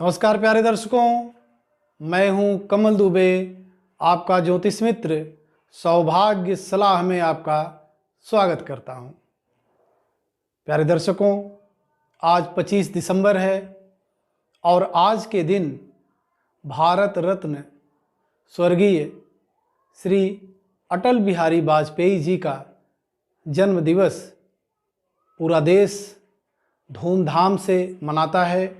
नमस्कार प्यारे दर्शकों, मैं हूं कमल दुबे, आपका ज्योतिष मित्र। सौभाग्य सलाह में आपका स्वागत करता हूं। प्यारे दर्शकों, आज 25 दिसंबर है और आज के दिन भारत रत्न स्वर्गीय श्री अटल बिहारी वाजपेयी जी का जन्म दिवस पूरा देश धूमधाम से मनाता है।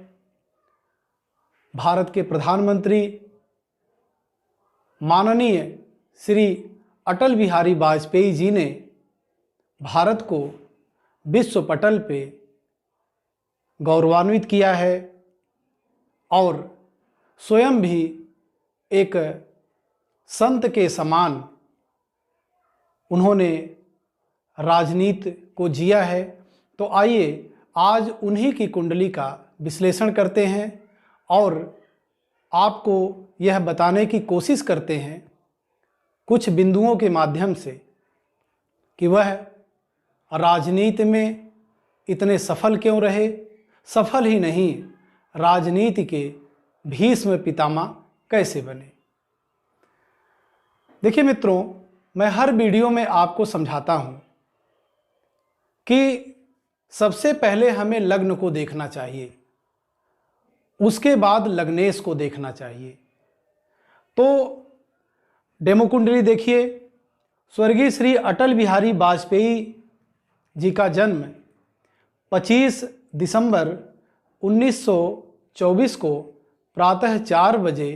भारत के प्रधानमंत्री माननीय श्री अटल बिहारी वाजपेयी जी ने भारत को विश्व पटल पे गौरवान्वित किया है और स्वयं भी एक संत के समान उन्होंने राजनीति को जिया है। तो आइए आज उन्हीं की कुंडली का विश्लेषण करते हैं और आपको यह बताने की कोशिश करते हैं कुछ बिंदुओं के माध्यम से कि वह राजनीति में इतने सफल क्यों रहे। सफल ही नहीं, राजनीति के भीष्म पितामह कैसे बने। देखिए मित्रों, मैं हर वीडियो में आपको समझाता हूं कि सबसे पहले हमें लग्न को देखना चाहिए, उसके बाद लग्नेश को देखना चाहिए। तो डेमो कुंडली देखिए। स्वर्गीय श्री अटल बिहारी वाजपेयी जी का जन्म 25 दिसंबर 1924 को प्रातः 4 बजे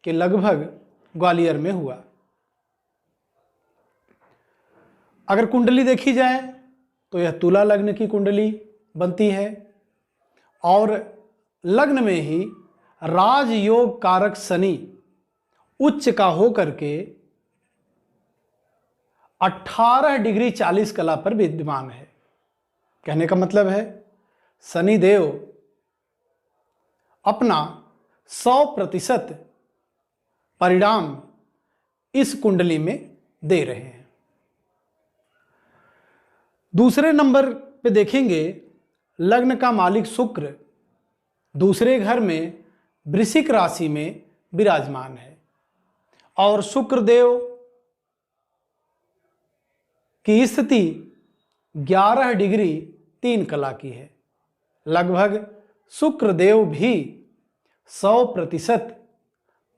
के लगभग ग्वालियर में हुआ। अगर कुंडली देखी जाए तो यह तुला लग्न की कुंडली बनती है और लग्न में ही राजयोग कारक शनि उच्च का होकर के 18 डिग्री 40 कला पर विद्यमान है। कहने का मतलब है शनि देव अपना 100% परिणाम इस कुंडली में दे रहे हैं। दूसरे नंबर पे देखेंगे, लग्न का मालिक शुक्र दूसरे घर में वृश्चिक राशि में विराजमान है और शुक्र देव की स्थिति 11 डिग्री 3 कला की है। लगभग शुक्र देव भी 100%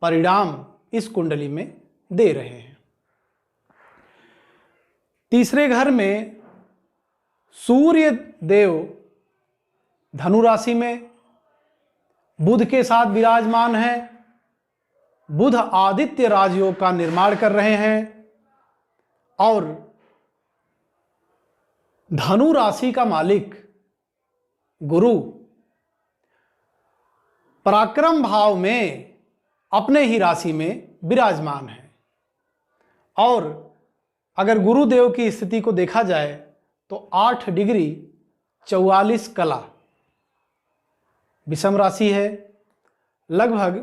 परिणाम इस कुंडली में दे रहे हैं। तीसरे घर में सूर्य देव धनु राशि में बुध के साथ विराजमान है। बुध आदित्य राजयोग का निर्माण कर रहे हैं और धनु राशि का मालिक गुरु पराक्रम भाव में अपने ही राशि में विराजमान है। और अगर गुरुदेव की स्थिति को देखा जाए तो 8 डिग्री 44 कला विषम राशि है। लगभग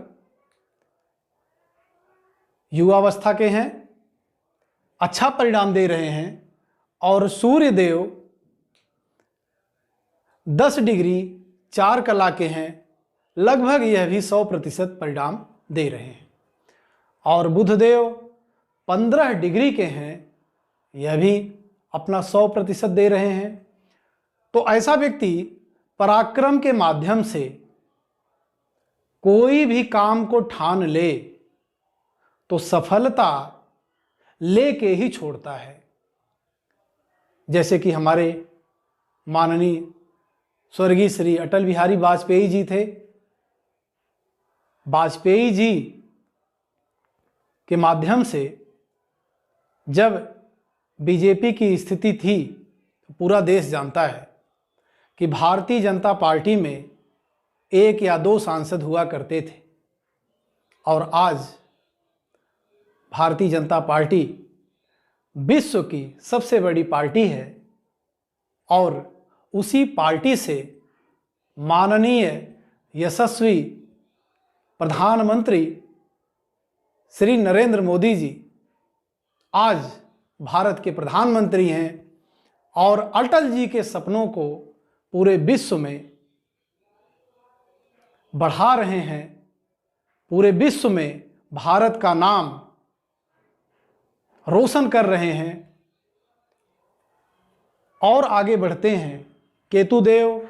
युवावस्था के हैं, अच्छा परिणाम दे रहे हैं। और सूर्य देव 10 डिग्री 4 कला के हैं, लगभग यह भी 100% परिणाम दे रहे हैं। और बुधदेव 15 डिग्री के हैं, यह भी अपना 100% दे रहे हैं। तो ऐसा व्यक्ति पराक्रम के माध्यम से कोई भी काम को ठान ले तो सफलता लेके ही छोड़ता है। जैसे कि हमारे माननीय स्वर्गीय श्री अटल बिहारी वाजपेयी जी थे। वाजपेयी जी के माध्यम से जब बीजेपी की स्थिति थी तो पूरा देश जानता है कि भारतीय जनता पार्टी में 1 या 2 सांसद हुआ करते थे और आज भारतीय जनता पार्टी विश्व की सबसे बड़ी पार्टी है। और उसी पार्टी से माननीय यशस्वी प्रधानमंत्री श्री नरेंद्र मोदी जी आज भारत के प्रधानमंत्री हैं और अटल जी के सपनों को पूरे विश्व में बढ़ा रहे हैं, पूरे विश्व में भारत का नाम रोशन कर रहे हैं। और आगे बढ़ते हैं, केतु देव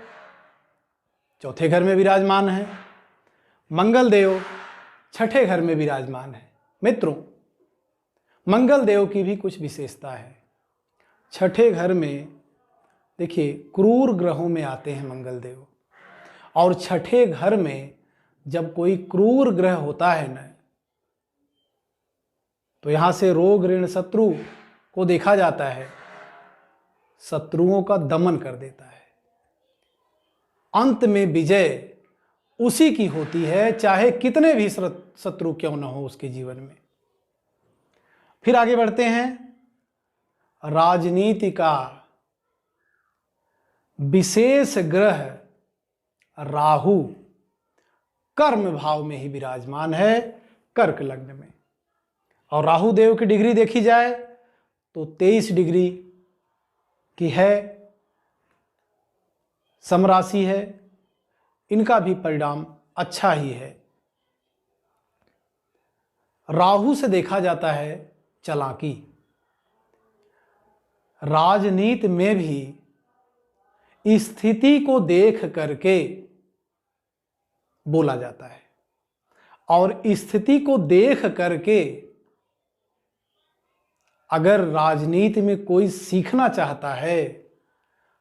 चौथे घर में विराजमान है, मंगल देव छठे घर में विराजमान है। मित्रों, मंगल देव की भी कुछ विशेषता है। छठे घर में देखिए क्रूर ग्रहों में आते हैं मंगल देव, और छठे घर में जब कोई क्रूर ग्रह होता है ना, तो यहां से रोग ऋण शत्रु को देखा जाता है, शत्रुओं का दमन कर देता है। अंत में विजय उसी की होती है, चाहे कितने भी शत्रु क्यों न हो उसके जीवन में। फिर आगे बढ़ते हैं, राजनीति का विशेष ग्रह राहु कर्म भाव में ही विराजमान है, कर्क लग्न में। और राहु देव की डिग्री देखी जाए तो 23 डिग्री की है, समराशि है। इनका भी परिणाम अच्छा ही है। राहु से देखा जाता है चालाकी। राजनीति में भी स्थिति को देख करके बोला जाता है, और स्थिति को देख करके अगर राजनीति में कोई सीखना चाहता है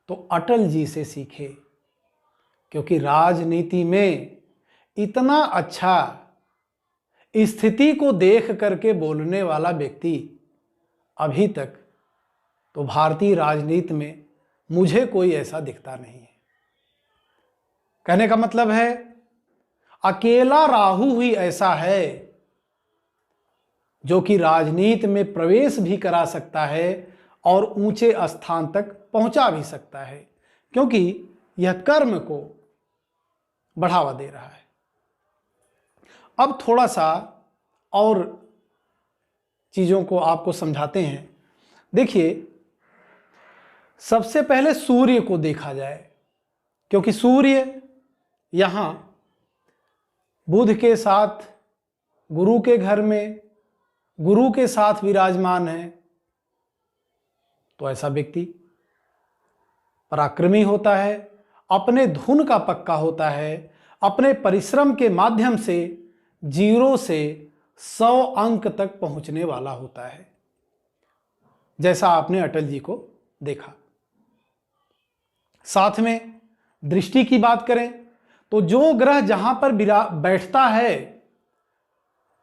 तो अटल जी से सीखे, क्योंकि राजनीति में इतना अच्छा स्थिति को देख करके बोलने वाला व्यक्ति अभी तक तो भारतीय राजनीति में मुझे कोई ऐसा दिखता नहीं है। कहने का मतलब है, अकेला राहु ही ऐसा है जो कि राजनीति में प्रवेश भी करा सकता है और ऊंचे स्थान तक पहुंचा भी सकता है, क्योंकि यह कर्म को बढ़ावा दे रहा है। अब थोड़ा सा और चीजों को आपको समझाते हैं। देखिए, सबसे पहले सूर्य को देखा जाए, क्योंकि सूर्य यहां बुध के साथ गुरु के घर में, गुरु के साथ विराजमान है। तो ऐसा व्यक्ति पराक्रमी होता है, अपने धुन का पक्का होता है, अपने परिश्रम के माध्यम से 0 से 100 अंक तक पहुंचने वाला होता है, जैसा आपने अटल जी को देखा। साथ में दृष्टि की बात करें तो जो ग्रह जहां पर बैठता है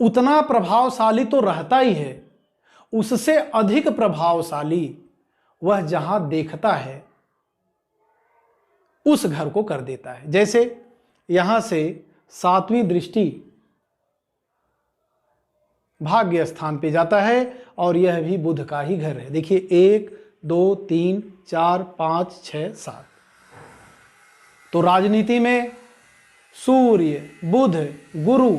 उतना प्रभावशाली तो रहता ही है, उससे अधिक प्रभावशाली वह जहां देखता है उस घर को कर देता है। जैसे यहां से 7वीं दृष्टि भाग्य स्थान पे जाता है, और यह भी बुध का ही घर है। देखिए 1 2 3 4 5 6 7। तो राजनीति में सूर्य, बुध, गुरु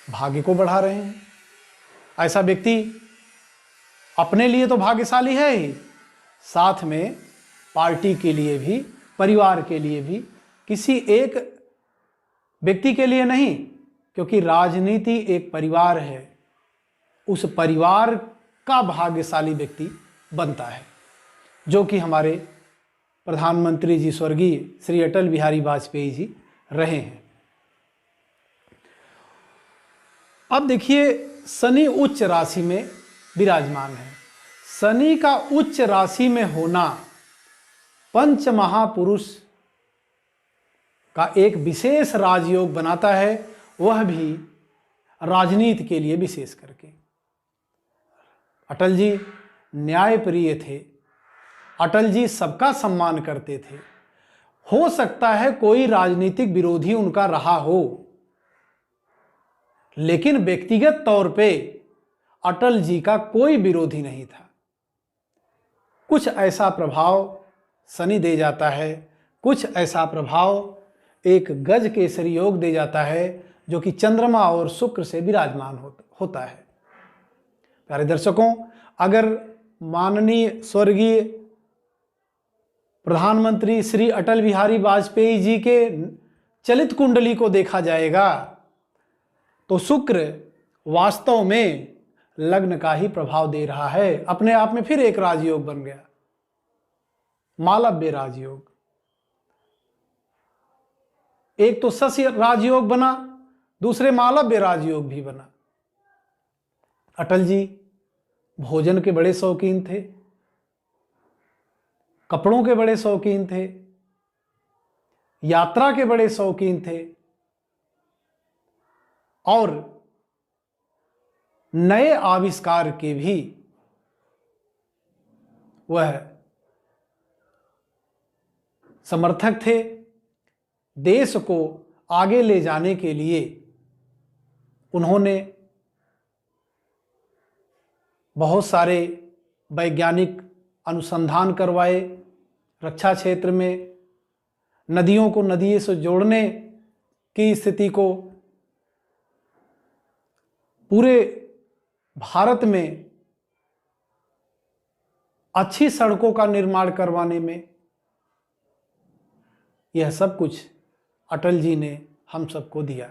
भाग्य को बढ़ा रहे हैं। ऐसा व्यक्ति अपने लिए तो भाग्यशाली है ही, साथ में पार्टी के लिए भी, परिवार के लिए भी, किसी एक व्यक्ति के लिए नहीं, क्योंकि राजनीति एक परिवार है, उस परिवार का भाग्यशाली व्यक्ति बनता है, जो कि हमारे प्रधानमंत्री जी स्वर्गीय श्री अटल बिहारी वाजपेयी जी रहे हैं। अब देखिए, शनि उच्च राशि में विराजमान है। शनि का उच्च राशि में होना पंच महापुरुष का एक विशेष राजयोग बनाता है, वह भी राजनीति के लिए विशेष करके। अटल जी न्यायप्रिय थे, अटल जी सबका सम्मान करते थे। हो सकता है कोई राजनीतिक विरोधी उनका रहा हो, लेकिन व्यक्तिगत तौर पे अटल जी का कोई विरोधी नहीं था। कुछ ऐसा प्रभाव शनि दे जाता है, कुछ ऐसा प्रभाव एक गज केसरी योग दे जाता है, जो कि चंद्रमा और शुक्र से विराजमान होता है। प्यारे दर्शकों, अगर माननीय स्वर्गीय प्रधानमंत्री श्री अटल बिहारी वाजपेयी जी के चलित कुंडली को देखा जाएगा तो शुक्र वास्तव में लग्न का ही प्रभाव दे रहा है। अपने आप में फिर एक राजयोग बन गया, मालव्य राजयोग। एक तो शशि राजयोग बना, दूसरे मालव्य राजयोग भी बना। अटल जी भोजन के बड़े शौकीन थे, कपड़ों के बड़े शौकीन थे, यात्रा के बड़े शौकीन थे और नए आविष्कार के भी वह समर्थक थे। देश को आगे ले जाने के लिए उन्होंने बहुत सारे वैज्ञानिक अनुसंधान करवाए। रक्षा क्षेत्र में नदियों को नदियों से जोड़ने की स्थिति को पूरे भारत में अच्छी सड़कों का निर्माण करवाने में, यह सब कुछ अटल जी ने हम सबको दिया।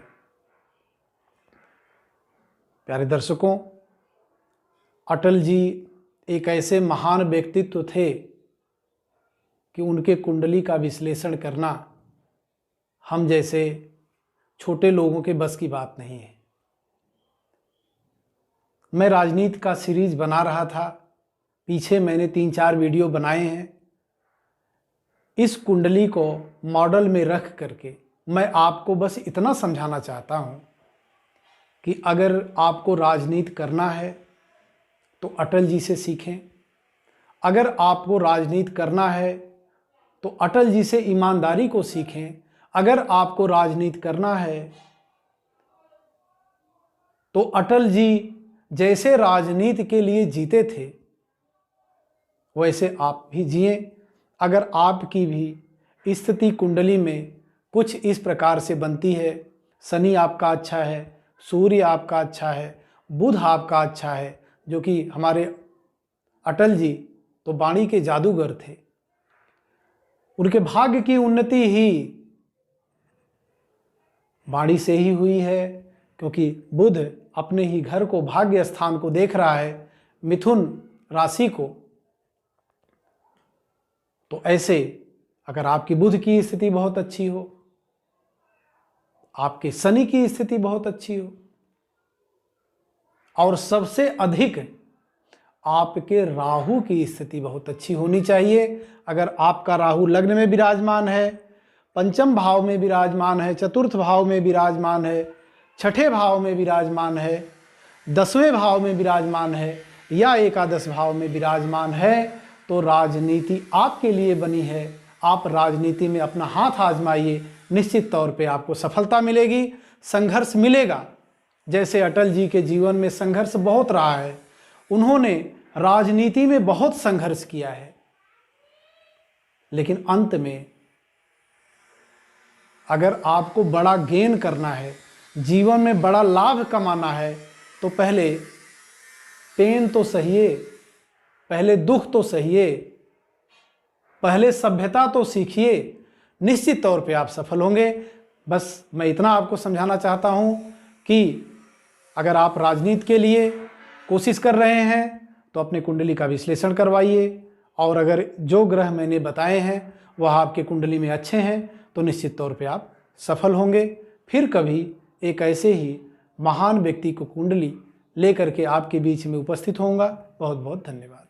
प्यारे दर्शकों, अटल जी एक ऐसे महान व्यक्तित्व थे कि उनके कुंडली का विश्लेषण करना हम जैसे छोटे लोगों के बस की बात नहीं है। मैं राजनीति का सीरीज बना रहा था, पीछे मैंने 3-4 वीडियो बनाए हैं। इस कुंडली को मॉडल में रख करके मैं आपको बस इतना समझाना चाहता हूँ कि अगर आपको राजनीति करना है तो अटल जी से सीखें। अगर आपको राजनीति करना है तो अटल जी से ईमानदारी को सीखें। अगर आपको राजनीति करना है तो अटल जी जैसे राजनीति के लिए जीते थे वैसे आप भी जिए। अगर आपकी भी स्थिति कुंडली में कुछ इस प्रकार से बनती है, शनि आपका अच्छा है, सूर्य आपका अच्छा है, बुध आपका अच्छा है, जो कि हमारे अटल जी तो वाणी के जादूगर थे, उनके भाग्य की उन्नति ही वाणी से ही हुई है, क्योंकि बुध अपने ही घर को, भाग्य स्थान को देख रहा है, मिथुन राशि को। तो ऐसे अगर आपकी बुध की स्थिति बहुत अच्छी हो, आपके शनि की स्थिति बहुत अच्छी हो, और सबसे अधिक आपके राहु की स्थिति बहुत अच्छी होनी चाहिए। अगर आपका राहु लग्न में विराजमान है, पंचम भाव में विराजमान है, चतुर्थ भाव में विराजमान है, छठे भाव में विराजमान है, 10वें भाव में विराजमान है या एकादश भाव में विराजमान है, तो राजनीति आपके लिए बनी है। आप राजनीति में अपना हाथ आजमाइए, निश्चित तौर पे आपको सफलता मिलेगी, संघर्ष मिलेगा। जैसे अटल जी के जीवन में संघर्ष बहुत रहा है, उन्होंने राजनीति में बहुत संघर्ष किया है, लेकिन अंत में अगर आपको बड़ा गेन करना है, जीवन में बड़ा लाभ कमाना है, तो पहले पेन तो सहिए, पहले दुख तो सहिए, पहले सभ्यता तो सीखिए, निश्चित तौर पे आप सफल होंगे। बस मैं इतना आपको समझाना चाहता हूं कि अगर आप राजनीति के लिए कोशिश कर रहे हैं तो अपने कुंडली का विश्लेषण करवाइए, और अगर जो ग्रह मैंने बताए हैं वह आपके कुंडली में अच्छे हैं तो निश्चित तौर पे आप सफल होंगे। फिर कभी एक ऐसे ही महान व्यक्ति को कुंडली लेकर के आपके बीच में उपस्थित होऊंगा। बहुत बहुत धन्यवाद।